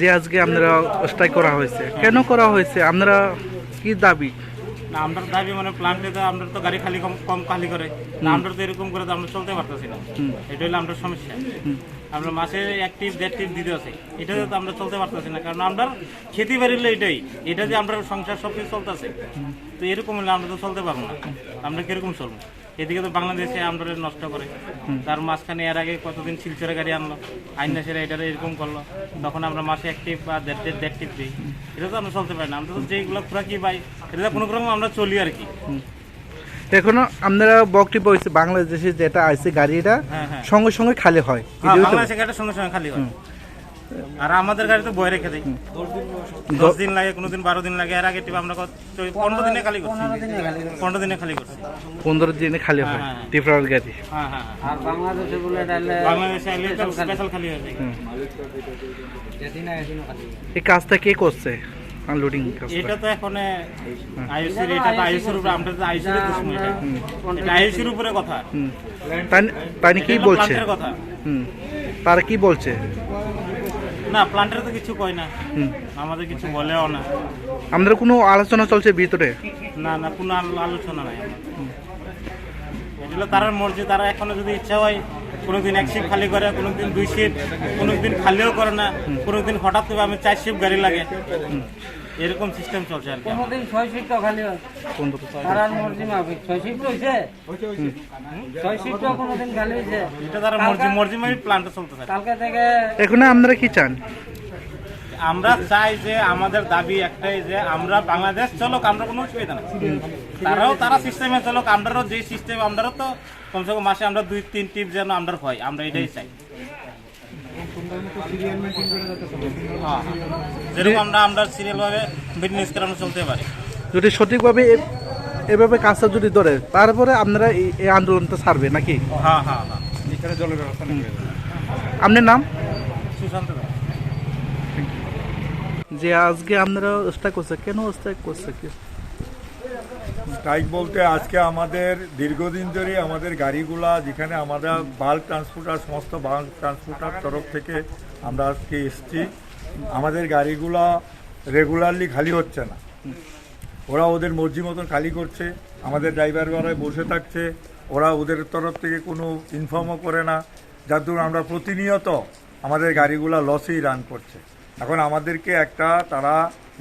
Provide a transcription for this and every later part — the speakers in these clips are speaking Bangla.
যে আজকে আপনারা স্ট্রাইক করা হয়েছে, কেন করা হয়েছে, আপনারা কি দাবি? না আমরা দাবি মানে প্ল্যান্টে তো আমরা তো গাড়ি খালি কম খালি করে না, আমরা তো এরকম করে তো আমরা চলতে পারতেছি না। এটা হলো আমরা সমস্যা। আমরা মাসে 1 টিপ 1.5 টিপ দিতে আছে, এটাতে তো আমরা চলতে পারতেছি না। কারণ আমরা খেতে বাড়ি হলো এটাই, এটা যে আমরা সংসার সব কিছু চলতেছে, তো এরকম হলে আমরা তো চলতে পারবো না। আমরা কিরকম চলবো? এদিকে তো বাংলাদেশে আমরা নষ্ট করে, তার মাঝখানে এর আগে কতদিন শিলচরে গাড়ি আনলো, আইনা সেরা এটা এরকম করলো, তখন আমরা মাসে 1 টিপ বা 1.5 টিপ দিই। এটা তো আমরা চলতে পারি না। আমরা তো যেগুলো খোরাকি পাই এটা কোনো রকম আমরা চলি আর কি। এখনো আপনারা বক্তব্য হয়েছে বাংলাদেশে যেটা আছে গাড়িটা সঙ্গে সঙ্গে খালি হয়, বাংলাদেশে গাড়িটা সঙ্গে সঙ্গে খালি হয়, আর আমাদের গাড়ি তো বয়ে রেখে দেয়। 10 দিন লাগে, কোনোদিন 12 দিন লাগে। এর আগে টিপ আমরা 15 দিনে খালি করছি, 15 দিনে খালি করছি, 15 দিনে খালি হয় টিপরাল গাড়ি। আর বাংলাদেশে বলে বাংলাদেশে স্পেশাল খালি হয়ে যায়। এই কাজটা কে করছে আনলোডিং কাজ? এটা তো এখন আইওসির, এটা তো আইওসির উপরে, আমরা তো আইওসির দুশ্মন। এটা আইওসির উপরে কথা। তাই কি বলছে কথা? তারা কি বলছে? না প্ল্যান্টের তো কিছু কয় না, আমাদের কিছু বলেও না। আমাদের কোনো আলোচনা চলছে ভিতরে? না না, কোনো আলোচনা নাই। এগুলো তার মর্জি, তারা এখনো যদি ইচ্ছা হয় কোনোদিন 1 শিফট খালি করে, কোনোদিন 2 শিফট, কোনোদিন খালিও করে না, কোনোদিন হঠাৎ করে আমি 4 শিফট গাড়ি লাগে, এরকম সিস্টেম চলছে আর কি। কোনোদিন 6 শিফট খালি হয়, তার মর্জি মাফিক 6 শিফট হইছে, 6 শিফট কোনোদিন খালি হইছে, এটা তার মর্জি মাফিক প্ল্যান্টে চলতেছে কালকে থেকে। এখন আপনারা কি চান? আমরা চাই যে আমাদের দাবি একটাই যে আমরা বাংলাদেশ চলুক, আমরা কোনো অসুবিধা না, তারা সিস্টেমে চলুক, আমরাও যে সিস্টেম, আমরাও তো কমসে কম মাসে আমরা 2-3 টিপ যেন আমরা হয়, আমরা এটাই চাই। যেরকম আমরা সিরিয়াল ভাবে বিজনেস করে আমরা চলতে পারি। যদি সঠিকভাবে এভাবে কাজটা যদি ধরে, তারপরে আপনারা এই আন্দোলনটা ছাড়বে নাকি? হ্যাঁ, এখানে জলের ব্যবস্থা নেই। আপনার নাম? সুশান্ত। যে আজকে আপনারা স্ট্রাইক করছে, কেন স্ট্রাইক করছে? কি স্ট্রাইক বলতে আজকে আমাদের দীর্ঘদিন ধরে আমাদের গাড়িগুলা, যেখানে আমরা বাল্ক ট্রান্সপোর্টার, সমস্ত বাল্ক ট্রান্সপোর্টার তরফ থেকে আমরা আজকে এসছি, আমাদের গাড়িগুলা রেগুলারলি খালি হচ্ছে না। ওরা ওদের মর্জি মতন খালি করছে, আমাদের ড্রাইভাররা বসে থাকছে, ওরা ওদের তরফ থেকে কোনো ইনফর্মও করে না, যার দরুন আমরা প্রতিনিয়ত আমাদের গাড়িগুলা লসেই রান করছে। এখন আমাদেরকে একটা তারা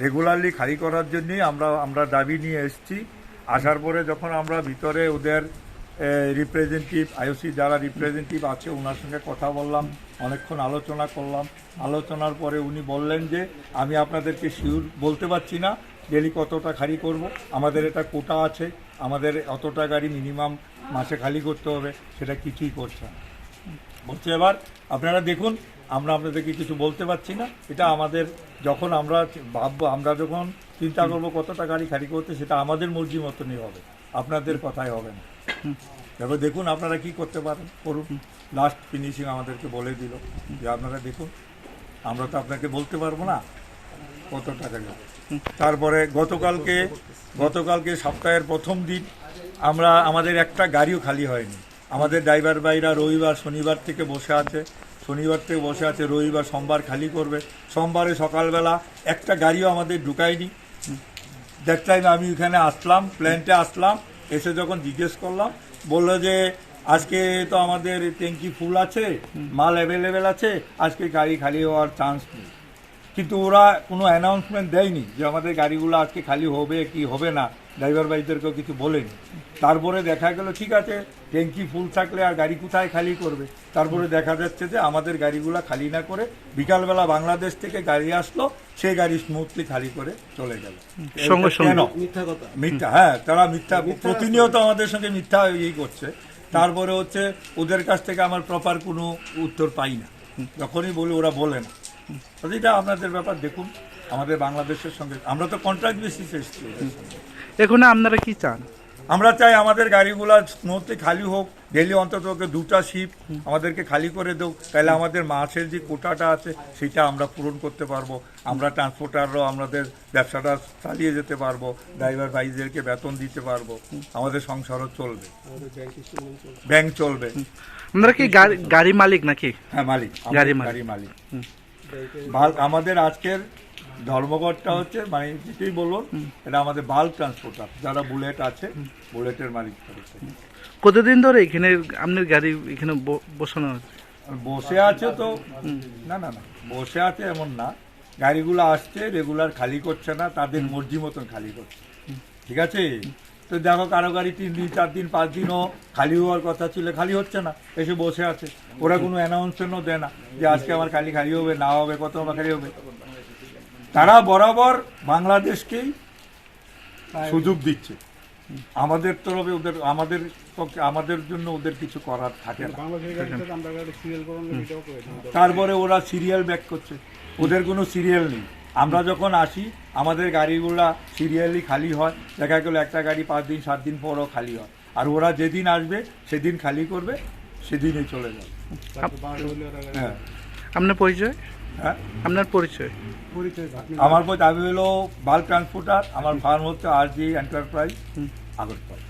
রেগুলারলি খালি করার জন্যই আমরা দাবি নিয়ে এসেছি। আসার পরে যখন আমরা ভিতরে ওদের রিপ্রেজেন্টেটিভ, আইওসি যারা রিপ্রেজেন্টেটিভ আছে ওনার সঙ্গে কথা বললাম, অনেকক্ষণ আলোচনা করলাম। আলোচনার পরে উনি বললেন যে আমি আপনাদেরকে শিওর বলতে পারছি না ডেলি কতটা খালি করব, আমাদের এটা কোটা আছে, আমাদের অতটা গাড়ি মিনিমাম মাসে খালি করতে হবে, সেটা কিছুই করছে না। বলছে এবার আপনারা দেখুন, আমরা আপনাদেরকে কিছু বলতে পারছি না, এটা আমাদের যখন আমরা ভাববো, আমরা যখন চিন্তা করবো কতটা গাড়ি খালি করতে, সেটা আমাদের মর্জি মতনই হবে, আপনাদের কথাই হবে না। এবার দেখুন আপনারা কি করতে পারেন করুন। লাস্ট ফিনিশিং আমাদেরকে বলে দিল যে আপনারা দেখুন, আমরা তো আপনাকে বলতে পারবো না কত টাকা যাবে। তারপরে গতকালকে সপ্তাহের প্রথম দিন আমাদের একটা গাড়িও খালি হয়নি। আমাদের ড্রাইভার ভাইরা রবিবার শনিবার থেকে বসে আছে, রবিবার সোমবার খালি করবে। সোমবারে সকালবেলা একটা গাড়িও আমাদের ঢুকায়নি। দ্যাট টাইম আমি এখানে আসলাম, প্ল্যান্টে আসলাম, এসে যখন জিজ্ঞেস করলাম, বললো যে আজকে তো আমাদের ট্যাঙ্কি ফুল আছে, মাল অ্যাভেলেবেল আছে, আজকে গাড়ি খালি হওয়ার চান্স নেই। কিন্তু ওরা কোনো অ্যানাউন্সমেন্ট দেয়নি যে আমাদের গাড়িগুলো আজকে খালি হবে কি হবে না, ড্রাইভার ভাইদেরকেও কিছু বলেনি। তারপরে দেখা গেল ঠিক আছে, ট্যাঙ্কি ফুল থাকলে আর গাড়ি কোথায় খালি করবে। তারপরে দেখা যাচ্ছে যে আমাদের গাড়িগুলো খালি না করে বিকালবেলা বাংলাদেশ থেকে গাড়ি আসলো, সেই গাড়ি স্মুথলি খালি করে চলে গেল। কেন? মিথ্যা। হ্যাঁ, তারা মিথ্যা প্রতিনিয়ত আমাদের সঙ্গে মিথ্যা ইয়ে করছে। তারপরে হচ্ছে ওদের কাছ থেকে আমার প্রপার কোনো উত্তর পাই না, যখনই বলি ওরা বলে না। এটা আপনাদের ব্যাপার, দেখুন আমাদের বাংলাদেশের সঙ্গে আমরা তো কন্ট্রাক্ট বেসিসে এসেছি। এখন আপনারা কি চান? আমরা চাই আমাদের গাড়িগুলো স্মুথলি খালি হোক, ডেলি অন্তত 2টা শিফট আমাদেরকে খালি করে দেও, তাহলে আমাদের মাসের যে কোটাটা আছে সেটা আমরা পূরণ করতে পারবো, আমরা ট্রান্সপোর্টাররাও আমাদের ব্যবসাটা চালিয়ে যেতে পারবো, ড্রাইভার ভাইদেরকে বেতন দিতে পারবো, আমাদের সংসারও চলবে, ব্যাংক চলবে। আপনারা কি গাড়ি মালিক নাকি? হ্যাঁ মালিক, গাড়ি মালিক। বাল্ক আমাদের আজকের ধর্মঘটটা হচ্ছে মানে যেটাই বলুন এটা আমাদের বাল্ক ট্রান্সপোর্টার যারা বুলেট আছে বুলেটের মালিক করেছে। কতদিন ধরে এখানে আপনার গাড়ি এখানে বসানো আছে? বসে আছে তো না না না বসে আছে এমন না, গাড়িগুলো আসছে রেগুলার খালি করছে না, তাদের মর্জি মতন খালি করছে, ঠিক আছে। তো দেখো কারো গাড়ি 3 দিন 4 দিন 5 দিনও খালি হওয়ার কথা ছিল, খালি হচ্ছে না, এসে বসে আছে। ওরা কোনো অ্যানাউন্সমেন্টও দেয় না যে আজকে আমার খালি হবে না হবে কত আমার খালি হবে। তারা বরাবর বাংলাদেশকেই সুযোগ দিচ্ছে, আমাদের তরফে ওদের আমাদের পক্ষে আমাদের জন্য ওদের কিছু করার থাকে না। তারপরে ওরা সিরিয়াল ব্যাক করছে, ওদের কোনো সিরিয়াল নেই। আমরা যখন আসি আমাদের গাড়িগুলা সিরিয়ালি খালি হয়, দেখা গেলো একটা গাড়ি 5 দিন 7 দিন পরও খালি হয়, আর ওরা যেদিন আসবে সেদিন খালি করবে, সেদিনই চলে যাবে। হ্যাঁ আপনার পরিচয়? হ্যাঁ আপনার পরিচয়? আমার আমি হলো বাল্ক ট্রান্সপোর্টার, আমার ফার্ম হচ্ছে RG এন্টারপ্রাইজ আগরতলা।